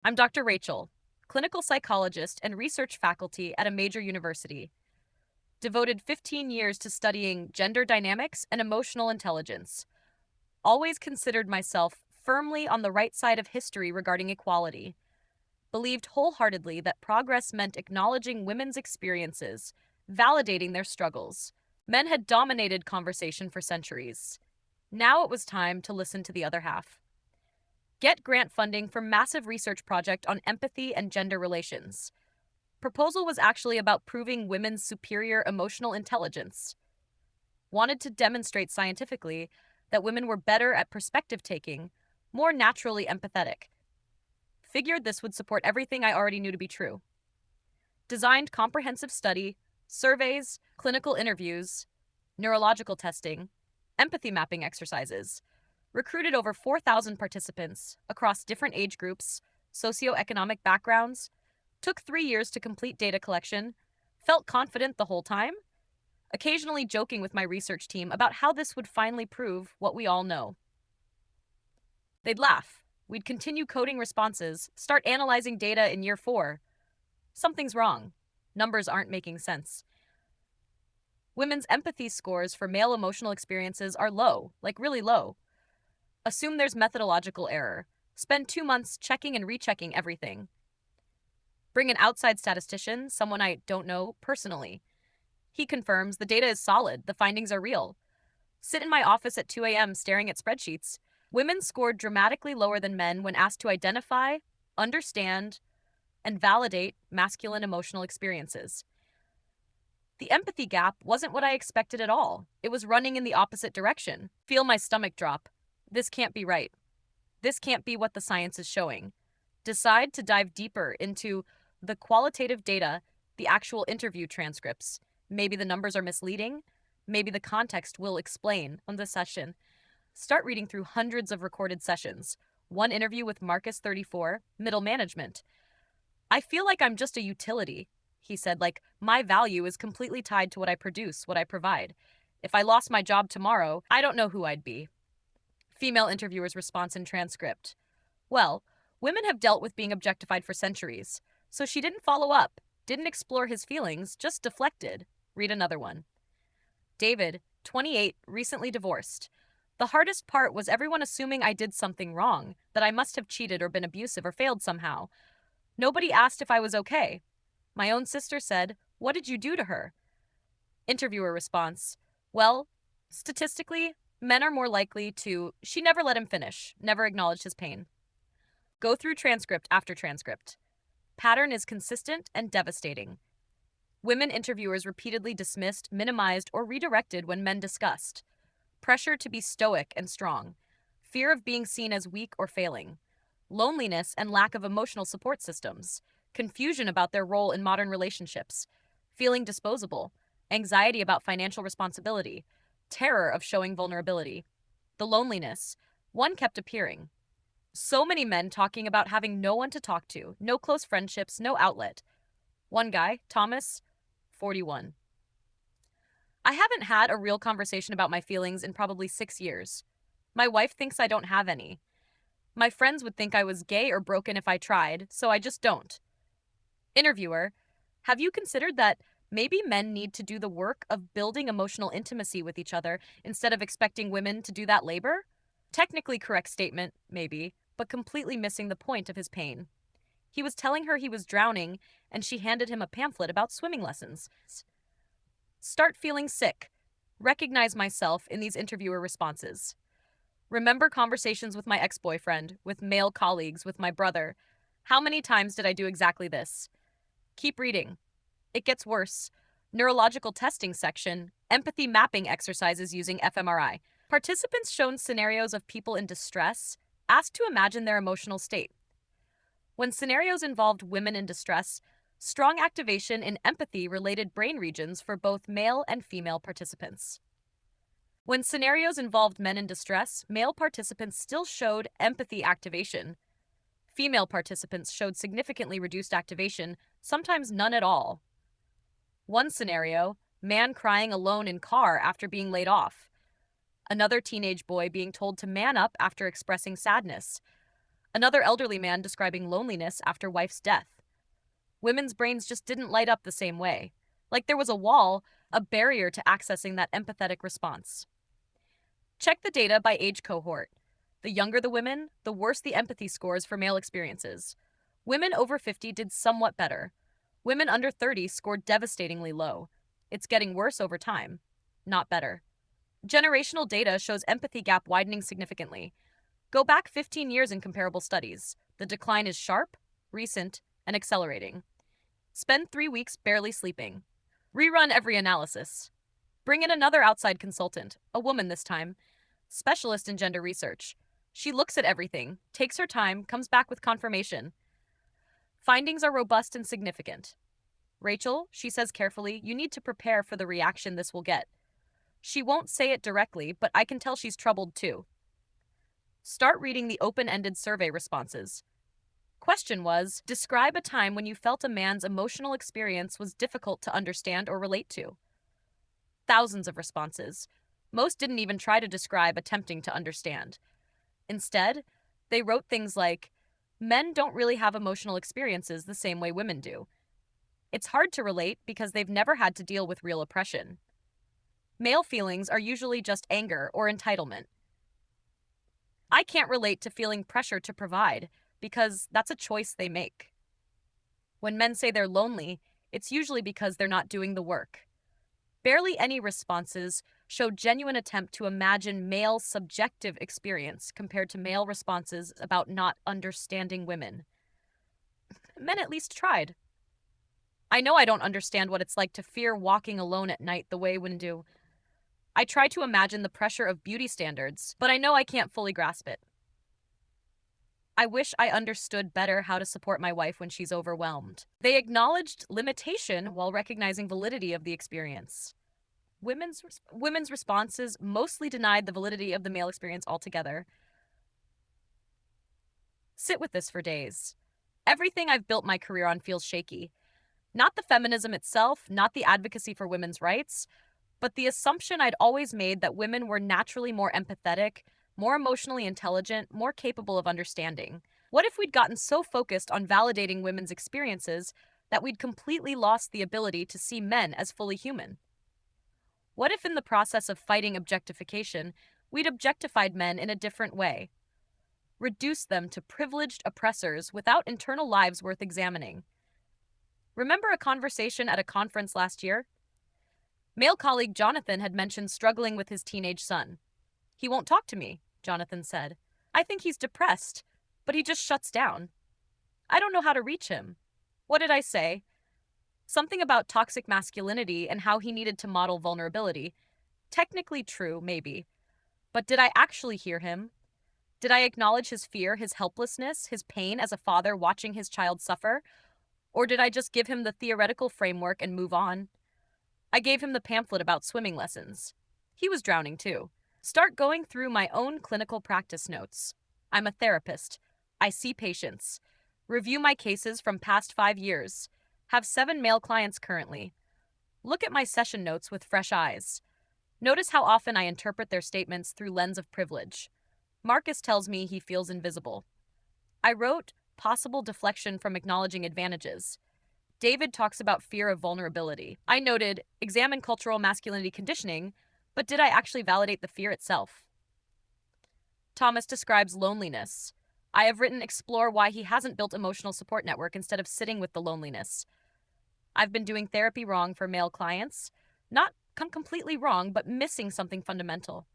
I'm Dr. Rachel, clinical psychologist and research faculty at a major university, devoted 15 years to studying gender dynamics and emotional intelligence. Always considered myself firmly on the right side of history regarding equality. Believed wholeheartedly that progress meant acknowledging women's experiences, validating their struggles. Men had dominated conversation for centuries. Now it was time to listen to the other half. Get grant funding for massive research project on empathy and gender relations. Proposal was actually about proving women's superior emotional intelligence. Wanted to demonstrate scientifically that women were better at perspective taking, more naturally empathetic. Figured this would support everything I already knew to be true. Designed comprehensive study, surveys, clinical interviews, neurological testing, empathy mapping exercises. Recruited over 4,000 participants across different age groups, socioeconomic backgrounds. Took 3 years to complete data collection. Felt confident the whole time. Occasionally joking with my research team about how this would finally prove what we all know. They'd laugh. We'd continue coding responses, start analyzing data in year 4. Something's wrong. Numbers aren't making sense. Women's empathy scores for male emotional experiences are low, like really low. Assume there's methodological error. Spend 2 months checking and rechecking everything. Bring an outside statistician, someone I don't know personally. He confirms the data is solid, the findings are real. Sit in my office at 2 a.m. staring at spreadsheets. Women scored dramatically lower than men when asked to identify, understand, and validate masculine emotional experiences. The empathy gap wasn't what I expected at all. It was running in the opposite direction. Feel my stomach drop. This can't be right. This can't be what the science is showing. Decide to dive deeper into the qualitative data, the actual interview transcripts. Maybe the numbers are misleading. Maybe the context will explain on the session. Start reading through hundreds of recorded sessions. One interview with Marcus 34, middle management. I feel like I'm just a utility, he said, like my value is completely tied to what I produce, what I provide. If I lost my job tomorrow, I don't know who I'd be. Female interviewer's response in transcript. Well, women have dealt with being objectified for centuries, so she didn't follow up, didn't explore his feelings, just deflected. Read another one. David, 28, recently divorced. The hardest part was everyone assuming I did something wrong, that I must have cheated or been abusive or failed somehow. Nobody asked if I was okay. My own sister said, "What did you do to her?" Interviewer response. Well, statistically, men are more likely to, she never let him finish, never acknowledged his pain. Go through transcript after transcript. Pattern is consistent and devastating. Women interviewers repeatedly dismissed, minimized, or redirected when men discussed. Pressure to be stoic and strong. Fear of being seen as weak or failing. Loneliness and lack of emotional support systems. Confusion about their role in modern relationships. Feeling disposable. Anxiety about financial responsibility. Terror of showing vulnerability. The loneliness. One kept appearing. So many men talking about having no one to talk to, no close friendships, no outlet. One guy, Thomas, 41. I haven't had a real conversation about my feelings in probably 6 years. My wife thinks I don't have any. My friends would think I was gay or broken if I tried, so I just don't. Interviewer, have you considered that maybe men need to do the work of building emotional intimacy with each other instead of expecting women to do that labor? Technically correct statement, maybe, but completely missing the point of his pain. He was telling her he was drowning, and she handed him a pamphlet about swimming lessons. Start feeling sick. Recognize myself in these interviewer responses. Remember conversations with my ex-boyfriend, with male colleagues, with my brother. How many times did I do exactly this? Keep reading. It gets worse. Neurological testing section, empathy mapping exercises using fMRI. Participants shown scenarios of people in distress, asked to imagine their emotional state. When scenarios involved women in distress, strong activation in empathy-related brain regions for both male and female participants. When scenarios involved men in distress, male participants still showed empathy activation. Female participants showed significantly reduced activation, sometimes none at all. One scenario, man crying alone in car after being laid off. Another teenage boy being told to man up after expressing sadness. Another elderly man describing loneliness after wife's death. Women's brains just didn't light up the same way. Like there was a wall, a barrier to accessing that empathetic response. Check the data by age cohort. The younger the women, the worse the empathy scores for male experiences. Women over 50 did somewhat better. Women under 30 scored devastatingly low. It's getting worse over time, not better. Generational data shows empathy gap widening significantly. Go back 15 years in comparable studies. The decline is sharp, recent, and accelerating. Spend 3 weeks barely sleeping. Rerun every analysis. Bring in another outside consultant, a woman this time, specialist in gender research. She looks at everything, takes her time, comes back with confirmation. Findings are robust and significant. Rachel, she says carefully, you need to prepare for the reaction this will get. She won't say it directly, but I can tell she's troubled too. Start reading the open-ended survey responses. Question was, describe a time when you felt a man's emotional experience was difficult to understand or relate to. Thousands of responses. Most didn't even try to describe attempting to understand. Instead, they wrote things like, men don't really have emotional experiences the same way women do. It's hard to relate because they've never had to deal with real oppression. Male feelings are usually just anger or entitlement. I can't relate to feeling pressure to provide because that's a choice they make. When men say they're lonely, it's usually because they're not doing the work. Barely any responses showed genuine attempt to imagine male subjective experience compared to male responses about not understanding women. Men at least tried. I know I don't understand what it's like to fear walking alone at night the way women do. I try to imagine the pressure of beauty standards, but I know I can't fully grasp it. I wish I understood better how to support my wife when she's overwhelmed. They acknowledged limitation while recognizing validity of the experience. Women's responses mostly denied the validity of the male experience altogether. Sit with this for days. Everything I've built my career on feels shaky. Not the feminism itself, not the advocacy for women's rights, but the assumption I'd always made that women were naturally more empathetic, more emotionally intelligent, more capable of understanding. What if we'd gotten so focused on validating women's experiences that we'd completely lost the ability to see men as fully human? What if in the process of fighting objectification, we'd objectified men in a different way? Reduced them to privileged oppressors without internal lives worth examining. Remember a conversation at a conference last year? Male colleague Jonathan had mentioned struggling with his teenage son. He won't talk to me, Jonathan said. I think he's depressed, but he just shuts down. I don't know how to reach him. What did I say? Something about toxic masculinity and how he needed to model vulnerability. Technically true, maybe. But did I actually hear him? Did I acknowledge his fear, his helplessness, his pain as a father watching his child suffer? Or did I just give him the theoretical framework and move on? I gave him the pamphlet about swimming lessons. He was drowning too. Start going through my own clinical practice notes. I'm a therapist. I see patients. Review my cases from past 5 years. Have 7 male clients currently. Look at my session notes with fresh eyes. Notice how often I interpret their statements through lens of privilege. Marcus tells me he feels invisible. I wrote possible deflection from acknowledging advantages. David talks about fear of vulnerability. I noted examine cultural masculinity conditioning, but did I actually validate the fear itself? Thomas describes loneliness. I have written explore why he hasn't built emotional support network instead of sitting with the loneliness. I've been doing therapy wrong for male clients. Not completely wrong, but missing something fundamental.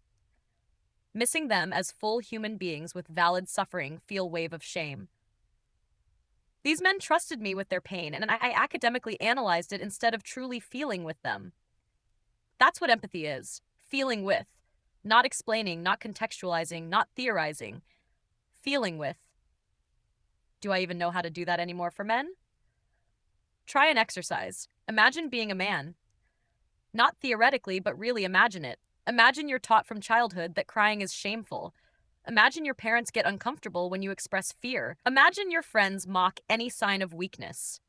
Missing them as full human beings with valid suffering feel wave of shame. These men trusted me with their pain, and I academically analyzed it instead of truly feeling with them. That's what empathy is, feeling with. Not explaining, not contextualizing, not theorizing. Feeling with. Do I even know how to do that anymore for men? Try an exercise. Imagine being a man. Not theoretically, but really imagine it. Imagine you're taught from childhood that crying is shameful. Imagine your parents get uncomfortable when you express fear. Imagine your friends mock any sign of weakness.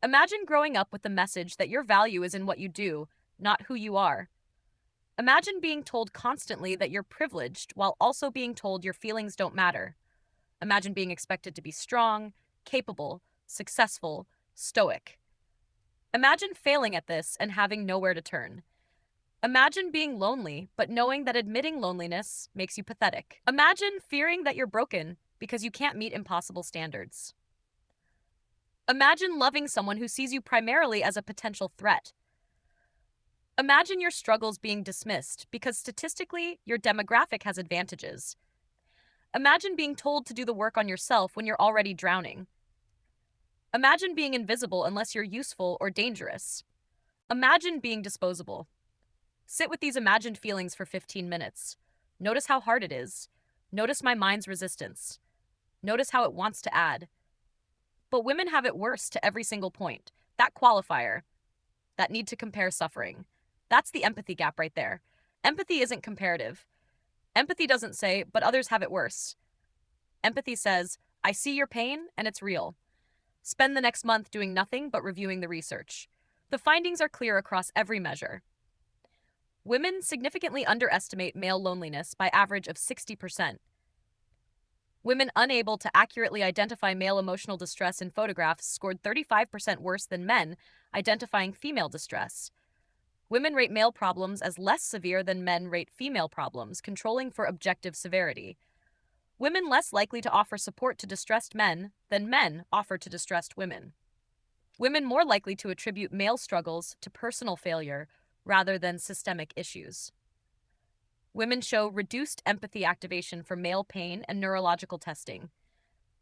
Imagine growing up with the message that your value is in what you do, not who you are. Imagine being told constantly that you're privileged while also being told your feelings don't matter. Imagine being expected to be strong, capable, successful, stoic. Imagine failing at this and having nowhere to turn. Imagine being lonely, but knowing that admitting loneliness makes you pathetic. Imagine fearing that you're broken because you can't meet impossible standards. Imagine loving someone who sees you primarily as a potential threat. Imagine your struggles being dismissed because statistically, your demographic has advantages. Imagine being told to do the work on yourself when you're already drowning. Imagine being invisible unless you're useful or dangerous. Imagine being disposable. Sit with these imagined feelings for 15 minutes. Notice how hard it is. Notice my mind's resistance. Notice how it wants to add. But women have it worse to every single point. That qualifier, that need to compare suffering. That's the empathy gap right there. Empathy isn't comparative. Empathy doesn't say, but others have it worse. Empathy says, I see your pain and it's real. Spend the next month doing nothing but reviewing the research. The findings are clear across every measure. Women significantly underestimate male loneliness by average of 60%. Women unable to accurately identify male emotional distress in photographs scored 35% worse than men identifying female distress. Women rate male problems as less severe than men rate female problems, controlling for objective severity. Women less likely to offer support to distressed men than men offer to distressed women. Women more likely to attribute male struggles to personal failure rather than systemic issues. Women show reduced empathy activation for male pain and neurological testing.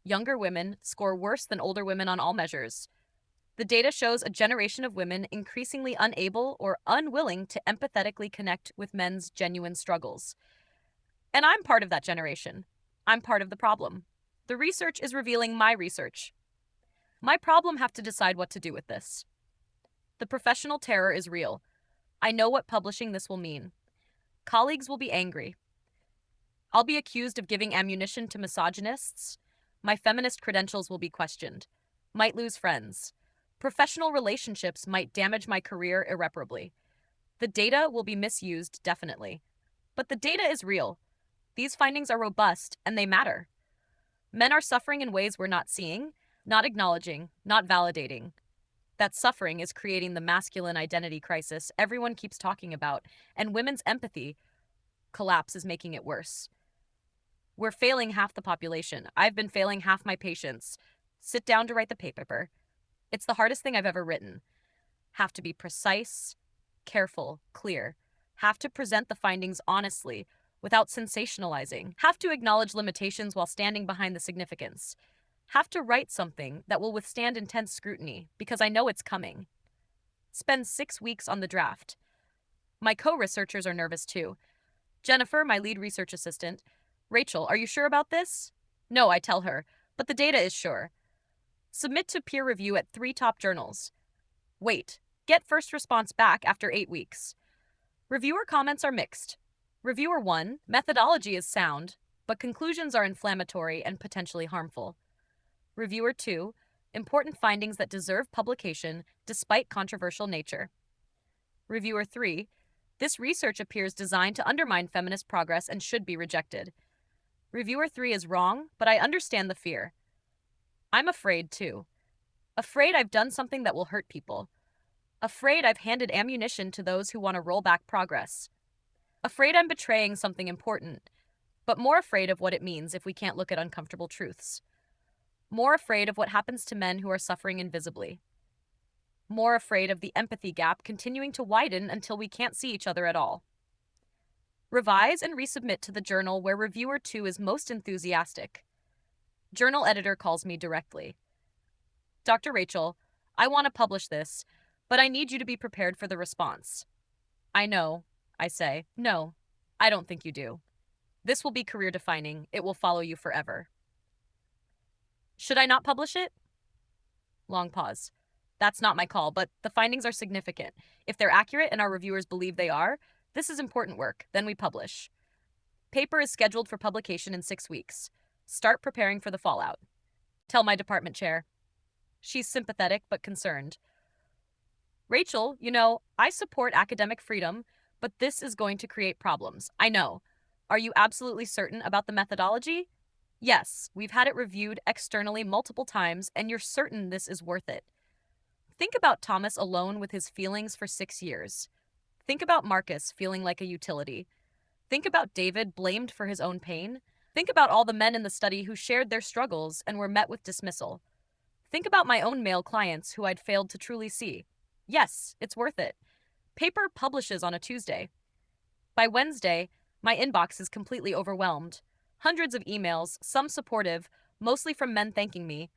Younger women score worse than older women on all measures. The data shows a generation of women increasingly unable or unwilling to empathetically connect with men's genuine struggles. And I'm part of that generation. I'm part of the problem. The research is revealing my research. My problem have to decide what to do with this. The professional terror is real. I know what publishing this will mean. Colleagues will be angry. I'll be accused of giving ammunition to misogynists. My feminist credentials will be questioned. Might lose friends. Professional relationships might damage my career irreparably. The data will be misused, definitely. But the data is real. These findings are robust, and they matter. Men are suffering in ways we're not seeing, not acknowledging, not validating. That suffering is creating the masculine identity crisis everyone keeps talking about, and women's empathy collapse is making it worse. We're failing half the population. I've been failing half my patients. Sit down to write the paper. It's the hardest thing I've ever written. Have to be precise, careful, clear. Have to present the findings honestly, without sensationalizing. Have to acknowledge limitations while standing behind the significance. Have to write something that will withstand intense scrutiny, because I know it's coming. Spend 6 weeks on the draft. My co-researchers are nervous too. Jennifer, my lead research assistant. Rachel, are you sure about this? No, I tell her, but the data is sure. Submit to peer review at 3 top journals. Wait, get first response back after 8 weeks. Reviewer comments are mixed. Reviewer 1, methodology is sound, but conclusions are inflammatory and potentially harmful. Reviewer 2, important findings that deserve publication despite controversial nature. Reviewer 3, this research appears designed to undermine feminist progress and should be rejected. Reviewer 3 is wrong, but I understand the fear. I'm afraid too. Afraid I've done something that will hurt people. Afraid I've handed ammunition to those who want to roll back progress. Afraid I'm betraying something important, but more afraid of what it means if we can't look at uncomfortable truths. More afraid of what happens to men who are suffering invisibly. More afraid of the empathy gap continuing to widen until we can't see each other at all. Revise and resubmit to the journal where reviewer 2 is most enthusiastic. Journal editor calls me directly. Dr. Rachel, I want to publish this, but I need you to be prepared for the response. I know, I say. No, I don't think you do. This will be career defining. It will follow you forever. Should I not publish it? Long pause. That's not my call, but the findings are significant. If they're accurate and our reviewers believe they are, this is important work. Then we publish. Paper is scheduled for publication in 6 weeks. Start preparing for the fallout. Tell my department chair. She's sympathetic but concerned. Rachel, I support academic freedom, but this is going to create problems. I know. Are you absolutely certain about the methodology? Yes, we've had it reviewed externally multiple times, and you're certain this is worth it. Think about Thomas alone with his feelings for 6 years. Think about Marcus feeling like a utility. Think about David blamed for his own pain. Think about all the men in the study who shared their struggles and were met with dismissal. Think about my own male clients who I'd failed to truly see. Yes, it's worth it. Paper publishes on a Tuesday. By Wednesday, my inbox is completely overwhelmed. Hundreds of emails, some supportive, mostly from men thanking me,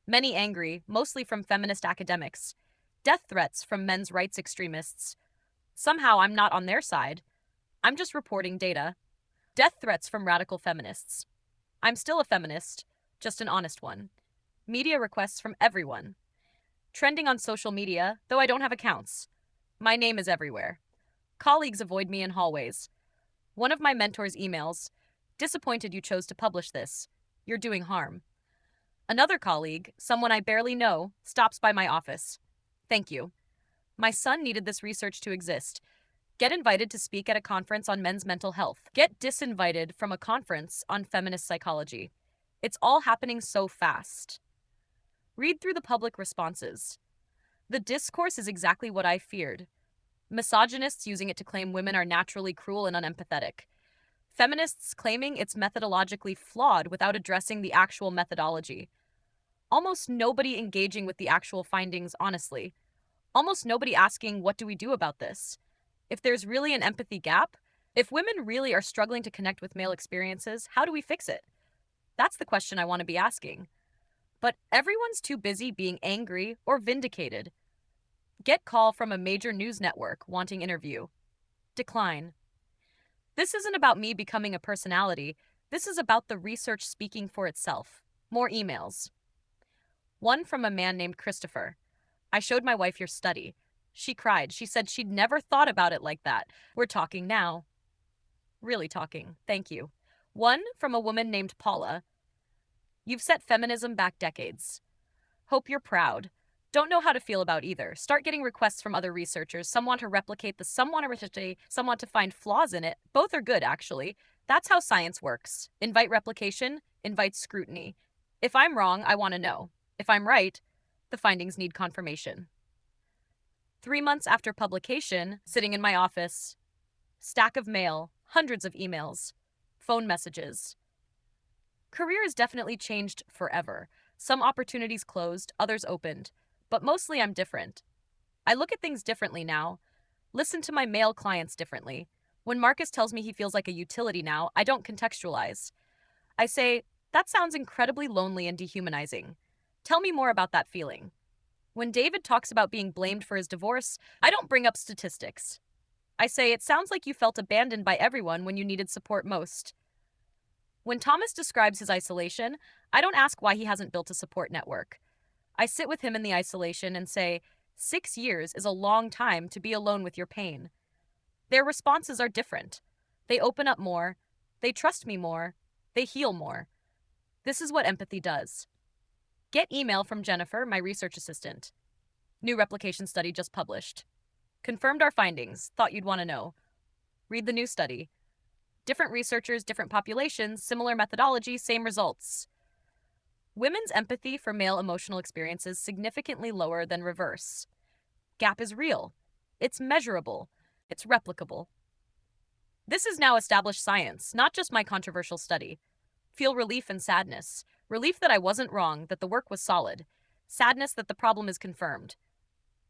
many angry, mostly from feminist academics, death threats from men's rights extremists. Somehow I'm not on their side. I'm just reporting data. Death threats from radical feminists. I'm still a feminist, just an honest one. Media requests from everyone. Trending on social media, though I don't have accounts. My name is everywhere. Colleagues avoid me in hallways. One of my mentors emails, "Disappointed you chose to publish this. You're doing harm." Another colleague, someone I barely know, stops by my office. "Thank you. My son needed this research to exist. Get invited to speak at a conference on men's mental health. Get disinvited from a conference on feminist psychology. It's all happening so fast." Read through the public responses. The discourse is exactly what I feared. Misogynists using it to claim women are naturally cruel and unempathetic. Feminists claiming it's methodologically flawed without addressing the actual methodology. Almost nobody engaging with the actual findings honestly. Almost nobody asking, what do we do about this? If there's really an empathy gap, if women really are struggling to connect with male experiences, how do we fix it? That's the question I want to be asking. But everyone's too busy being angry or vindicated. Get call from a major news network wanting interview. Decline. This isn't about me becoming a personality. This is about the research speaking for itself. More emails. One from a man named Christopher. "I showed my wife your study. She cried. She said she'd never thought about it like that. We're talking now." Really talking. Thank you. One from a woman named Paula. "You've set feminism back decades. Hope you're proud. Don't know how to feel about either. Start getting requests from other researchers. Some want to replicate this, some want to replicate, some want to find flaws in it. Both are good, actually. That's how science works. Invite replication, invite scrutiny. If I'm wrong, I want to know. If I'm right, the findings need confirmation." 3 months after publication, sitting in my office, stack of mail, hundreds of emails, phone messages. Career has definitely changed forever. Some opportunities closed, others opened. But mostly I'm different. I look at things differently now. Listen to my male clients differently. When Marcus tells me he feels like a utility now, I don't contextualize. I say, "That sounds incredibly lonely and dehumanizing. Tell me more about that feeling." When David talks about being blamed for his divorce, I don't bring up statistics. I say, "It sounds like you felt abandoned by everyone when you needed support most." When Thomas describes his isolation, I don't ask why he hasn't built a support network. I sit with him in the isolation and say, 6 years is a long time to be alone with your pain. Their responses are different. They open up more, they trust me more, they heal more. This is what empathy does. Get email from Jennifer, my research assistant. "New replication study just published. Confirmed our findings. Thought you'd want to know." Read the new study. Different researchers, different populations, similar methodology, same results. Women's empathy for male emotional experiences significantly lower than reverse. Gap is real. It's measurable. It's replicable. This is now established science, not just my controversial study. Feel relief and sadness. Relief that I wasn't wrong, that the work was solid. Sadness that the problem is confirmed.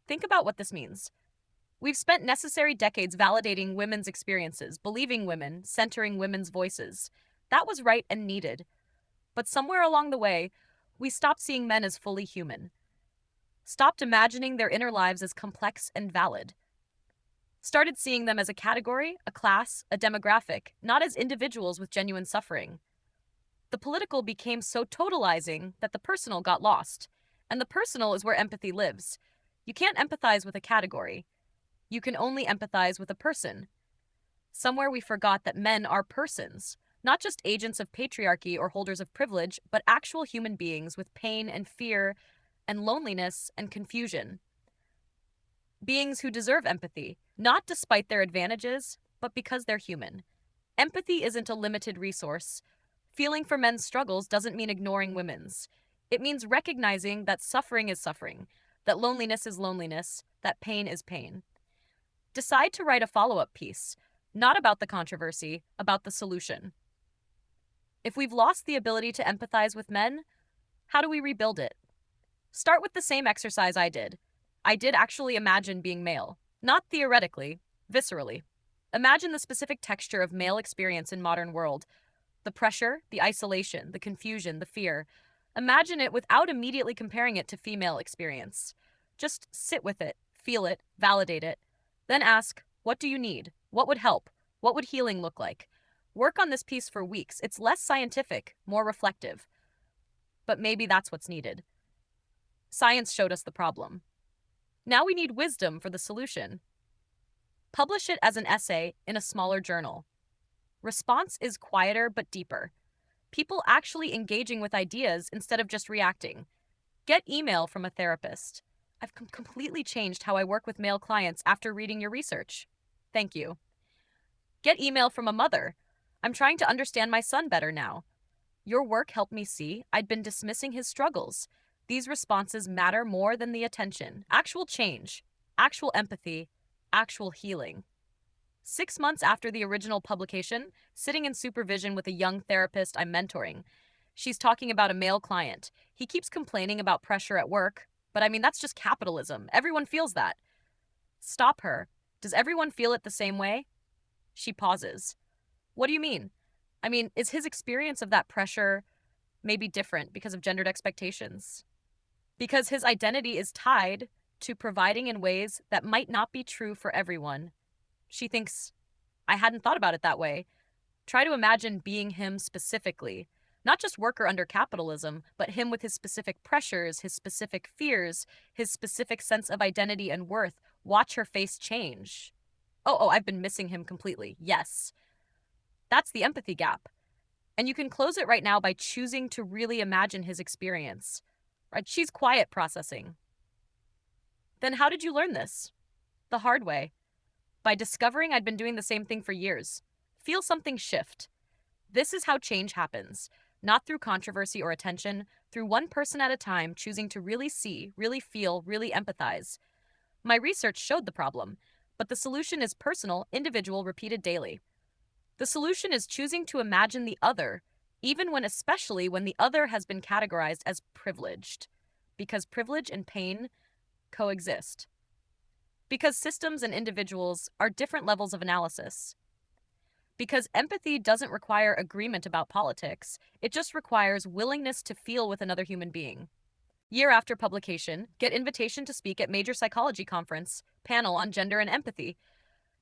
Think about what this means. We've spent necessary decades validating women's experiences, believing women, centering women's voices. That was right and needed. But somewhere along the way, we stopped seeing men as fully human. Stopped imagining their inner lives as complex and valid. Started seeing them as a category, a class, a demographic, not as individuals with genuine suffering. The political became so totalizing that the personal got lost. And the personal is where empathy lives. You can't empathize with a category. You can only empathize with a person. Somewhere we forgot that men are persons, not just agents of patriarchy or holders of privilege, but actual human beings with pain and fear and loneliness and confusion. Beings who deserve empathy, not despite their advantages, but because they're human. Empathy isn't a limited resource. Feeling for men's struggles doesn't mean ignoring women's. It means recognizing that suffering is suffering, that loneliness is loneliness, that pain is pain. Decide to write a follow-up piece, not about the controversy, about the solution. If we've lost the ability to empathize with men, how do we rebuild it? Start with the same exercise I did. I did actually imagine being male, not theoretically, viscerally. Imagine the specific texture of male experience in modern world, the pressure, the isolation, the confusion, the fear. Imagine it without immediately comparing it to female experience. Just sit with it, feel it, validate it. Then ask, what do you need? What would help? What would healing look like? Work on this piece for weeks. It's less scientific, more reflective. But maybe that's what's needed. Science showed us the problem. Now we need wisdom for the solution. Publish it as an essay in a smaller journal. Response is quieter but deeper. People actually engaging with ideas instead of just reacting. Get email from a therapist. I've completely changed how I work with male clients after reading your research. Thank you. Get email from a mother. I'm trying to understand my son better now. Your work helped me see I'd been dismissing his struggles. These responses matter more than the attention. Actual change, actual empathy, actual healing. 6 months after the original publication, sitting in supervision with a young therapist I'm mentoring. She's talking about a male client. He keeps complaining about pressure at work, but I mean, that's just capitalism. Everyone feels that. Stop her. Does everyone feel it the same way? She pauses. What do you mean? I mean, is his experience of that pressure maybe different because of gendered expectations? Because his identity is tied to providing in ways that might not be true for everyone. She thinks, I hadn't thought about it that way. Try to imagine being him specifically. Not just worker under capitalism, but him with his specific pressures, his specific fears, his specific sense of identity and worth. Watch her face change. Oh, I've been missing him completely. Yes. That's the empathy gap. And you can close it right now by choosing to really imagine his experience. Right? She's quiet processing. Then how did you learn this? The hard way. By discovering I'd been doing the same thing for years. Feel something shift. This is how change happens. Not through controversy or attention, through one person at a time choosing to really see, really feel, really empathize. My research showed the problem, but the solution is personal, individual, repeated daily. The solution is choosing to imagine the other, especially when the other has been categorized as privileged, because privilege and pain coexist. Because systems and individuals are different levels of analysis. Because empathy doesn't require agreement about politics, it just requires willingness to feel with another human being. Year after publication, get invitation to speak at major psychology conference, panel on gender and empathy.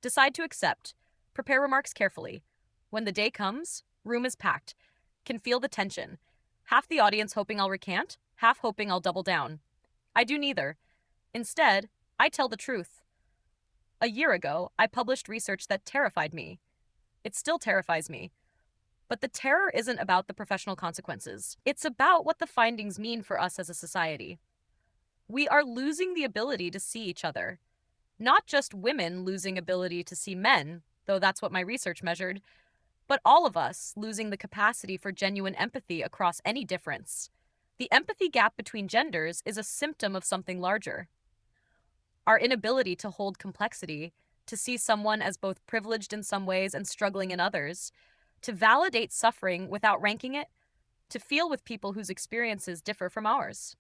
Decide to accept. Prepare remarks carefully. When the day comes, room is packed. Can feel the tension. Half the audience hoping I'll recant, half hoping I'll double down. I do neither. Instead, I tell the truth. A year ago, I published research that terrified me. It still terrifies me. But the terror isn't about the professional consequences. It's about what the findings mean for us as a society. We are losing the ability to see each other. Not just women losing ability to see men, though that's what my research measured, but all of us losing the capacity for genuine empathy across any difference. The empathy gap between genders is a symptom of something larger. Our inability to hold complexity, to see someone as both privileged in some ways and struggling in others, to validate suffering without ranking it, to feel with people whose experiences differ from ours.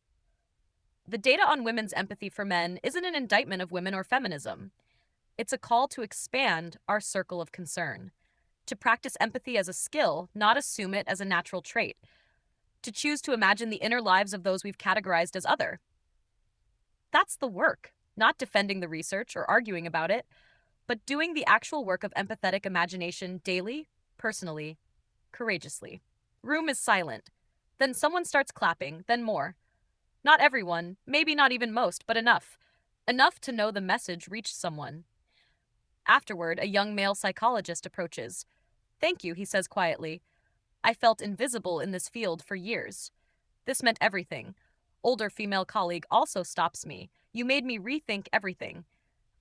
The data on women's empathy for men isn't an indictment of women or feminism. It's a call to expand our circle of concern, to practice empathy as a skill, not assume it as a natural trait, to choose to imagine the inner lives of those we've categorized as other. That's the work, not defending the research or arguing about it, but doing the actual work of empathetic imagination daily, personally, courageously. Room is silent. Then someone starts clapping, then more. Not everyone, maybe not even most, but enough. Enough to know the message reached someone. Afterward, a young male psychologist approaches. Thank you, he says quietly. I felt invisible in this field for years. This meant everything. Older female colleague also stops me. You made me rethink everything.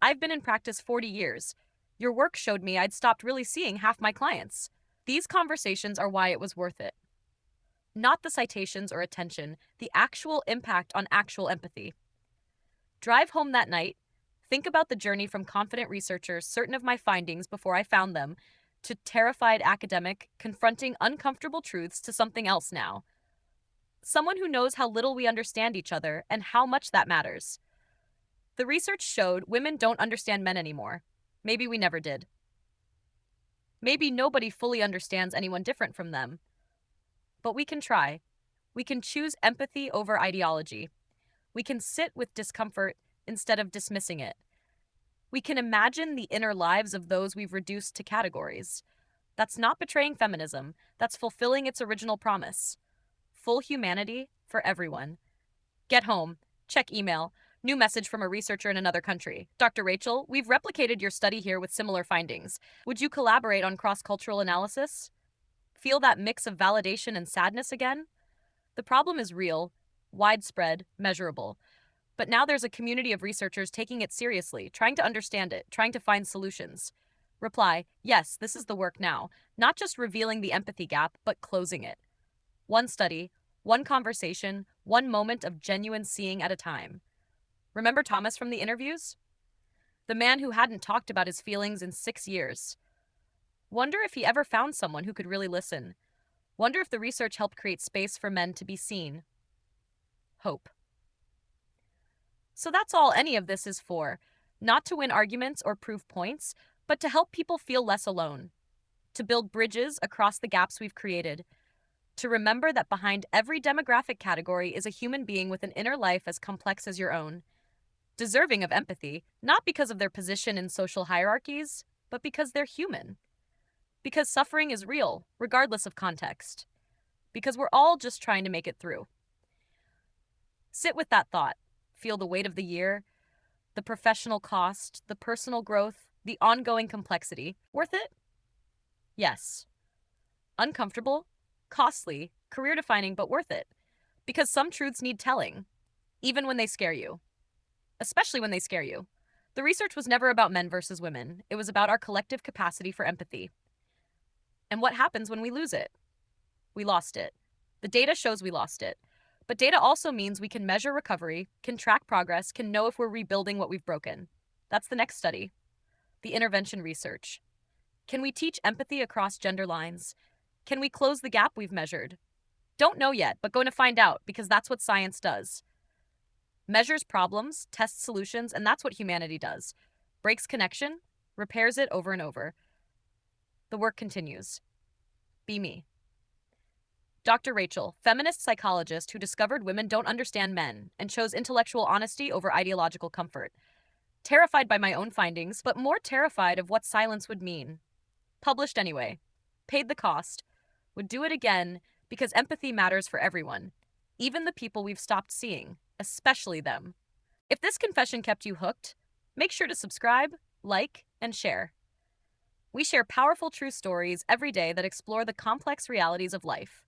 I've been in practice 40 years. Your work showed me I'd stopped really seeing half my clients. These conversations are why it was worth it. Not the citations or attention, the actual impact on actual empathy. Drive home that night. Think about the journey from confident researcher, certain of my findings before I found them, to terrified academic, confronting uncomfortable truths to something else now. Someone who knows how little we understand each other and how much that matters. The research showed women don't understand men anymore. Maybe we never did. Maybe nobody fully understands anyone different from them. But we can try. We can choose empathy over ideology. We can sit with discomfort instead of dismissing it. We can imagine the inner lives of those we've reduced to categories. That's not betraying feminism, that's fulfilling its original promise. Full humanity for everyone. Get home, check email. New message from a researcher in another country. Dr. Rachel, we've replicated your study here with similar findings. Would you collaborate on cross-cultural analysis? Feel that mix of validation and sadness again? The problem is real, widespread, measurable. But now there's a community of researchers taking it seriously, trying to understand it, trying to find solutions. Reply, yes, this is the work now, not just revealing the empathy gap, but closing it. One study, one conversation, one moment of genuine seeing at a time. Remember Thomas from the interviews? The man who hadn't talked about his feelings in 6 years. Wonder if he ever found someone who could really listen. Wonder if the research helped create space for men to be seen. Hope. So that's all any of this is for. Not to win arguments or prove points, but to help people feel less alone. To build bridges across the gaps we've created. To remember that behind every demographic category is a human being with an inner life as complex as your own. Deserving of empathy, not because of their position in social hierarchies, but because they're human. Because suffering is real, regardless of context. Because we're all just trying to make it through. Sit with that thought. Feel the weight of the year, the professional cost, the personal growth, the ongoing complexity. Worth it? Yes. Uncomfortable, costly, career-defining, but worth it. Because some truths need telling, even when they scare you. Especially when they scare you. The research was never about men versus women. It was about our collective capacity for empathy. And what happens when we lose it? We lost it. The data shows we lost it. But data also means we can measure recovery, can track progress, can know if we're rebuilding what we've broken. That's the next study. The intervention research. Can we teach empathy across gender lines? Can we close the gap we've measured? Don't know yet, but going to find out, because that's what science does. Measures problems, tests solutions, and that's what humanity does. Breaks connection, repairs it over and over. The work continues. Be me. Dr. Rachel, feminist psychologist who discovered women don't understand men and chose intellectual honesty over ideological comfort. Terrified by my own findings, but more terrified of what silence would mean. Published anyway. Paid the cost. Would do it again because empathy matters for everyone, even the people we've stopped seeing, especially them. If this confession kept you hooked, make sure to subscribe, like, and share. We share powerful true stories every day that explore the complex realities of life.